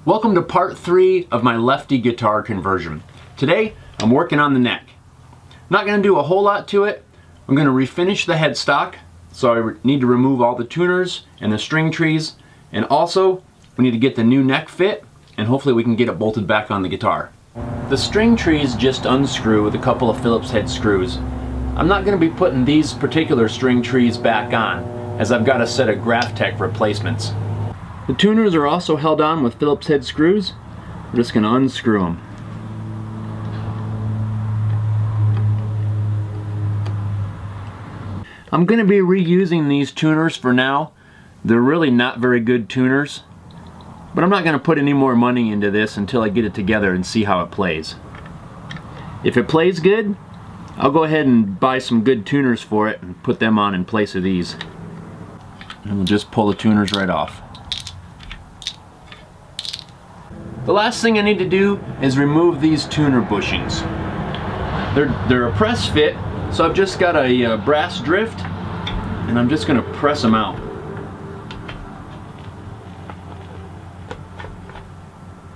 Welcome to part 3 of my Lefty guitar conversion. Today I'm working on the neck. Not going to do a whole lot to it. I'm going to refinish the headstock, so I need to remove all the tuners and the string trees, and also we need to get the new neck fit, and hopefully we can get it bolted back on the guitar. The string trees just unscrew with a couple of Phillips head screws. I'm not going to be putting these particular string trees back on, as I've got a set of Graphtec replacements. The tuners are also held on with Phillips head screws. We're just going to unscrew them. I'm going to be reusing these tuners for now. They're really not very good tuners, but I'm not going to put any more money into this until I get it together and see how it plays. If it plays good, I'll go ahead and buy some good tuners for it and put them on in place of these. And we'll just pull the tuners right off. The last thing I need to do is remove these tuner bushings. They're a press fit, so I've just got a brass drift, and I'm just going to press them out.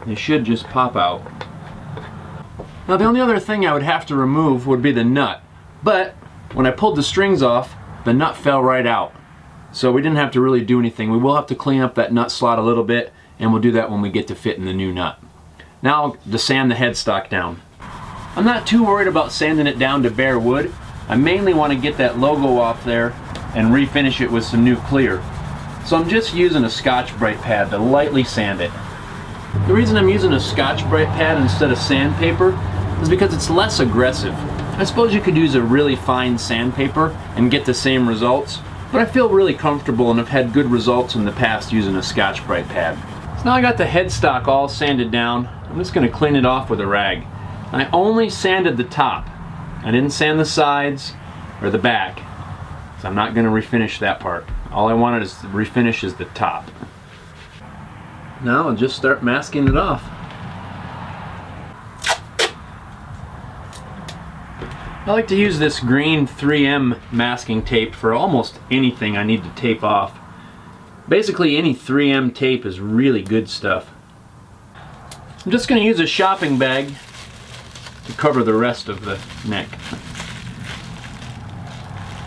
They should just pop out. Now the only other thing I would have to remove would be the nut, but when I pulled the strings off, the nut fell right out. So we didn't have to really do anything. We will have to clean up that nut slot a little bit, and we'll do that when we get to fitting the new nut. Now to sand the headstock down. I'm not too worried about sanding it down to bare wood. I mainly want to get that logo off there and refinish it with some new clear. So I'm just using a Scotch-Brite pad to lightly sand it. The reason I'm using a Scotch-Brite pad instead of sandpaper is because it's less aggressive. I suppose you could use a really fine sandpaper and get the same results, but I feel really comfortable and have had good results in the past using a Scotch-Brite pad. So now I got the headstock all sanded down. I'm just going to clean it off with a rag. I only sanded the top. I didn't sand the sides or the back, so I'm not going to refinish that part. All I wanted to refinish is the top. Now I'll just start masking it off. I like to use this green 3M masking tape for almost anything I need to tape off. Basically any 3M tape is really good stuff. I'm just going to use a shopping bag to cover the rest of the neck.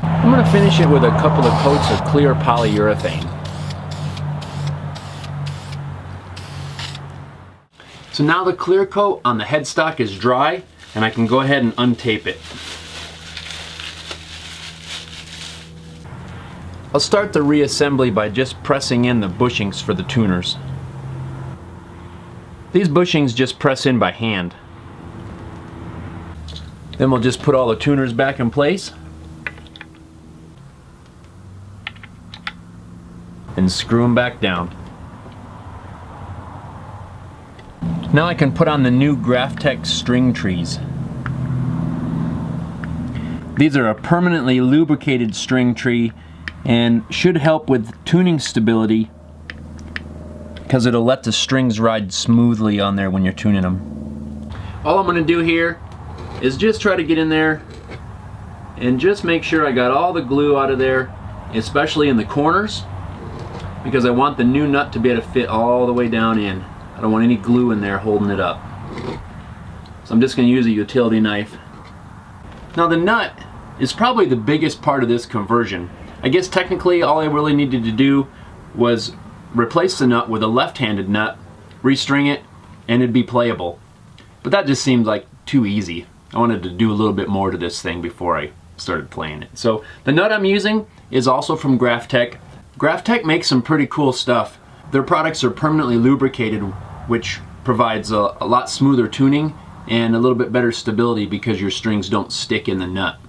I'm going to finish it with a couple of coats of clear polyurethane. So now the clear coat on the headstock is dry, and I can go ahead and untape it. I'll start the reassembly by just pressing in the bushings for the tuners. These bushings just press in by hand. Then we'll just put all the tuners back in place and screw them back down. Now I can put on the new Graphtec string trees. These are a permanently lubricated string tree and should help with tuning stability because it'll let the strings ride smoothly on there when you're tuning them. All I'm going to do here is just try to get in there and just make sure I got all the glue out of there, especially in the corners, because I want the new nut to be able to fit all the way down in. I don't want any glue in there holding it up. So I'm just going to use a utility knife. Now the nut is probably the biggest part of this conversion. I guess technically all I really needed to do was replace the nut with a left-handed nut, restring it, and it'd be playable. But that just seemed like too easy. I wanted to do a little bit more to this thing before I started playing it. So the nut I'm using is also from Graphtec. Graphtec makes some pretty cool stuff. Their products are permanently lubricated, which provides a lot smoother tuning and a little bit better stability because your strings don't stick in the nut.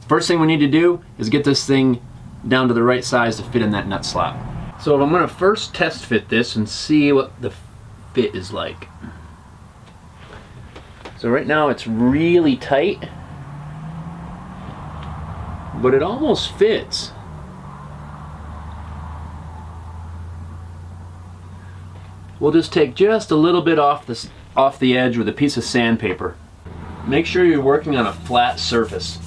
First thing we need to do is get this thing down to the right size to fit in that nut slot. So I'm going to first test fit this and see what the fit is like. So right now it's really tight, but it almost fits. We'll just take just a little bit off the edge with a piece of sandpaper. Make sure you're working on a flat surface.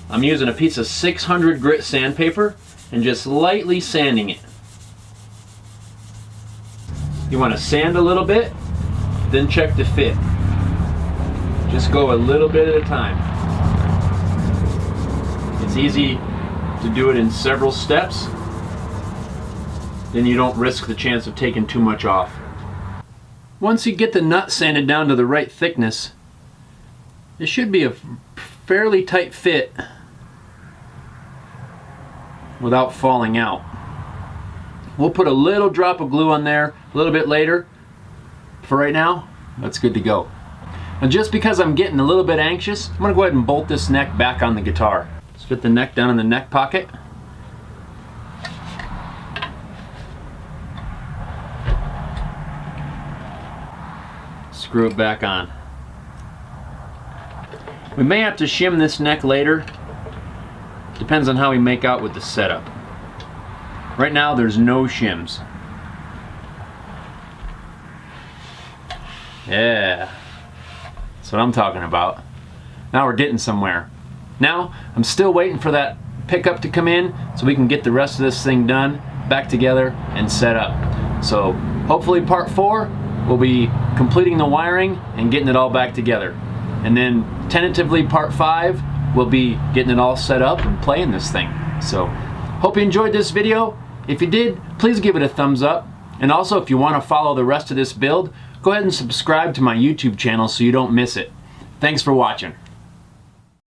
I'm using a piece of 600 grit sandpaper and just lightly sanding it. You want to sand a little bit, then check the fit. Just go a little bit at a time. It's easy to do it in several steps. Then you don't risk the chance of taking too much off. Once you get the nut sanded down to the right thickness, it should be a fairly tight fit without falling out. We'll put a little drop of glue on there a little bit later. For right now, that's good to go. And just because I'm getting a little bit anxious, I'm gonna go ahead and bolt this neck back on the guitar. Let's fit the neck down in the neck pocket. Screw it back on. We may have to shim this neck later. Depends on how we make out with the setup. Right now there's no shims. Yeah, that's what I'm talking about. Now we're getting somewhere. Now I'm still waiting for that pickup to come in so we can get the rest of this thing done, back together and set up. So hopefully part 4 will be completing the wiring and getting it all back together. And then tentatively part 5 will be getting it all set up and playing this thing. So hope you enjoyed this video. If you did, please give it a thumbs up. And also if you want to follow the rest of this build, go ahead and subscribe to my YouTube channel so you don't miss it. Thanks for watching.